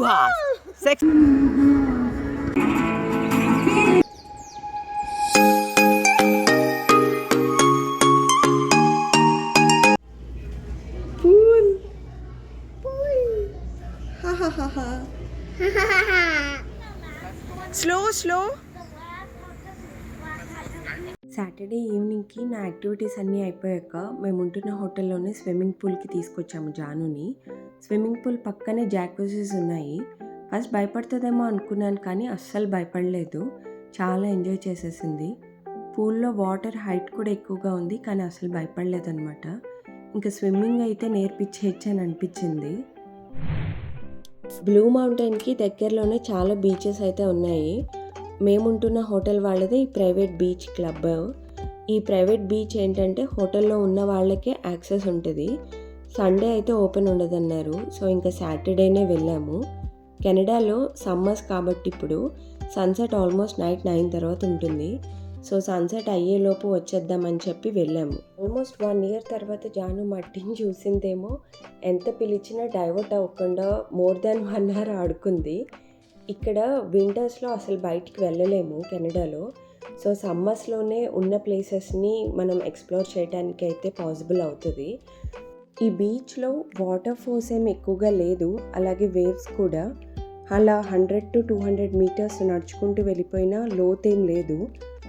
Hoo-ha! Sex. Pool. Ha ha ha ha. Slow. Saturday ఈవినింగ్కి నా activities అన్నీ అయిపోయాక మేము ఉంటున్న హోటల్లోనే స్విమ్మింగ్ పూల్కి తీసుకొచ్చాము జానుని. స్విమ్మింగ్ పూల్ పక్కనే జాక్యూజీస్ ఉన్నాయి. ఫస్ట్ భయపడుతుందేమో అనుకున్నాను, కానీ అస్సలు భయపడలేదు. చాలా ఎంజాయ్ చేసేసింది. పూల్లో వాటర్ హైట్ కూడా ఎక్కువగా ఉంది, కానీ అసలు భయపడలేదన్నమాట. ఇంకా స్విమ్మింగ్ అయితే నేర్పించేయచ్చు అని అనిపించింది. బ్లూ మౌంటైన్కి దగ్గరలోనే చాలా బీచెస్ అయితే ఉన్నాయి. మేముంటున్న హోటల్ వాళ్ళది ఈ ప్రైవేట్ బీచ్ క్లబ్. ఈ ప్రైవేట్ బీచ్ ఏంటంటే హోటల్లో ఉన్న వాళ్ళకే యాక్సెస్ ఉంటుంది. సండే అయితే ఓపెన్ ఉండదన్నారు. సో ఇంకా సాటర్డేనే వెళ్ళాము. కెనడాలో సమ్మర్స్ కాబట్టి ఇప్పుడు సన్సెట్ ఆల్మోస్ట్ నైట్ 9 తర్వాత ఉంటుంది. సో సన్సెట్ అయ్యేలోపు వచ్చేద్దామని చెప్పి వెళ్ళాము. ఆల్మోస్ట్ 1 year తర్వాత జాను మట్టిని చూసిందేమో. ఎంత పిలిచినా డైవర్ట్ అవ్వకుండా మోర్ దాన్ 1 hour ఆడుకుంది. ఇక్కడ వింటర్స్లో అసలు బయటికి వెళ్ళలేము కెనడాలో. సో సమ్మర్స్లోనే ఉన్న ప్లేసెస్ని మనం ఎక్స్ప్లోర్ చేయడానికి అయితే పాసిబుల్ అవుతుంది. ఈ బీచ్లో వాటర్ ఫోర్స్ ఏమి ఎక్కువగా లేదు, అలాగే వేవ్స్ కూడా. అలా 100 to 200 meters నడుచుకుంటూ వెళ్ళిపోయినా లోతేం లేదు,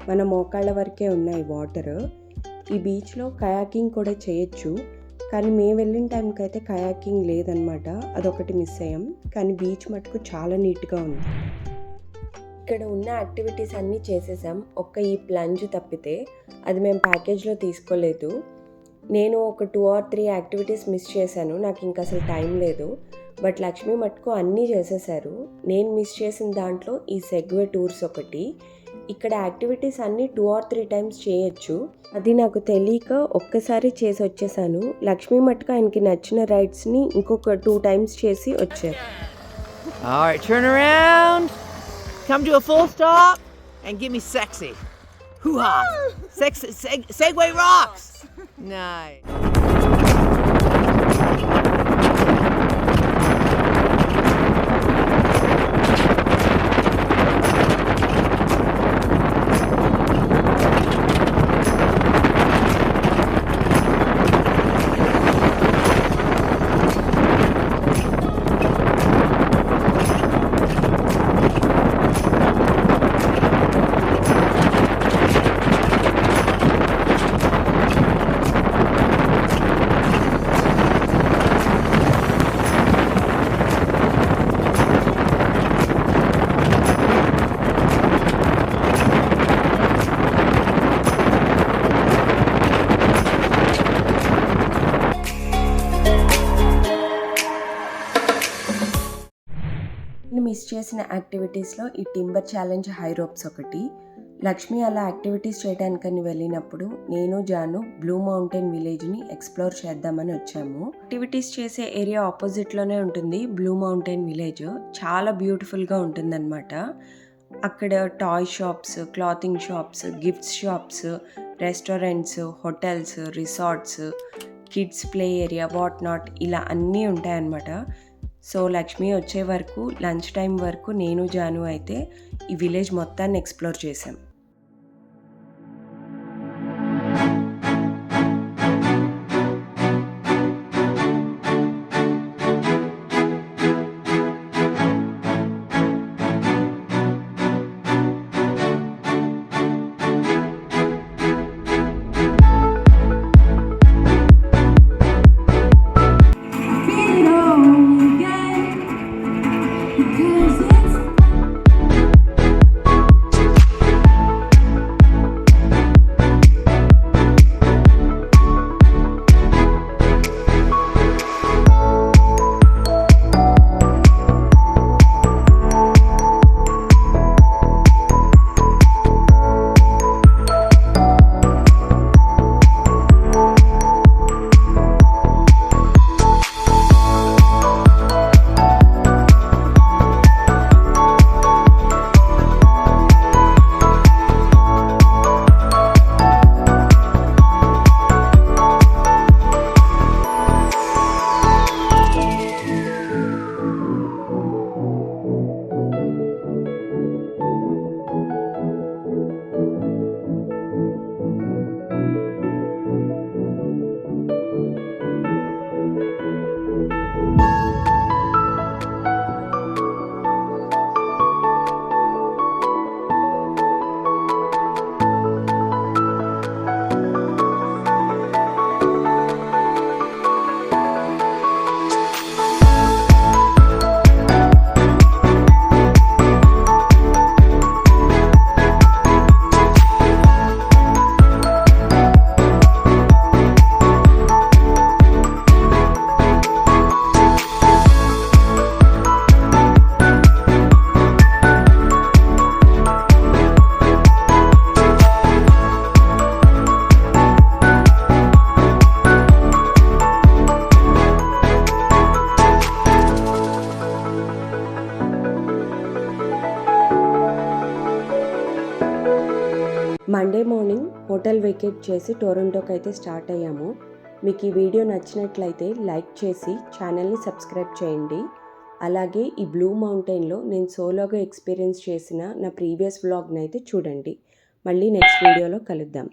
మన మోకాళ్ళ వరకే ఉన్నాయి వాటర్. ఈ బీచ్లో కయాకింగ్ కూడా చేయొచ్చు, కానీ మేము వెళ్ళిన టైంకి అయితే కయాకింగ్ లేదనమాట. అదొకటి మిస్ అయ్యాం. కానీ బీచ్ మటుకు చాలా నీట్గా ఉంది. ఇక్కడ ఉన్న యాక్టివిటీస్ అన్నీ చేసేసాం, ఒక్క ఈ ప్లంజ్ తప్పితే. అది మేము ప్యాకేజ్లో తీసుకోలేదు. నేను ఒక 2 or 3 యాక్టివిటీస్ మిస్ చేశాను, నాకు ఇంకా అసలు టైం లేదు. బట్ లక్ష్మి మటుకు అన్నీ చేసేసారు. నేను మిస్ చేసిన దాంట్లో ఈ సెగ్వే టూర్స్ ఒకటి. ఇక్కడ యాక్టివిటీస్ అన్నీ 2 or 3 times చేయొచ్చు. అది నాకు తెలియక ఒక్కసారి చేసి వచ్చేసాను. లక్ష్మి మటుకు ఆయనకి నచ్చిన రైడ్స్ని ఇంకొక 2 times చేసి వచ్చారు. All right, turn around. Come to a full stop and give me sexy. Hoo-ha! Segway rocks. Nice. Miss చేసిన యాక్టివిటీస్లో ఈ టింబర్ ఛాలెంజ్ హై రోప్స్ ఒకటి. లక్ష్మి అలా యాక్టివిటీస్ చేయడానికని వెళ్ళినప్పుడు నేను జాను బ్లూ మౌంటైన్ విలేజ్ని ఎక్స్ప్లోర్ చేద్దామని వచ్చాము. యాక్టివిటీస్ చేసే ఏరియా ఆపోజిట్లోనే ఉంటుంది బ్లూ మౌంటైన్ విలేజ్. చాలా బ్యూటిఫుల్గా ఉంటుందన్నమాట. అక్కడ toy shops, clothing shops, gifts shops, restaurants, hotels, resorts, kids play area, what not, ఇలా అన్నీ ఉంటాయన్నమాట. సో లక్ష్మి వచ్చే వరకు, లంచ్ టైం వరకు నేను జాను అయితే ఈ విలేజ్ మొత్తాన్ని ఎక్స్ప్లోర్ చేసాం. మండే మార్నింగ్ హోటల్ వెకేట్ చేసి టొరంటోకి అయితే స్టార్ట్ అయ్యాము. మీకు ఈ వీడియో నచ్చినట్లయితే లైక్ చేసి ఛానల్ని సబ్స్క్రైబ్ చేయండి. అలాగే ఈ బ్లూ మౌంటైన్లో నేను సోలోగా ఎక్స్పీరియన్స్ చేసిన నా ప్రీవియస్ వ్లాగ్ని అయితే చూడండి. మళ్ళీ నెక్స్ట్ వీడియోలో కలుద్దాం.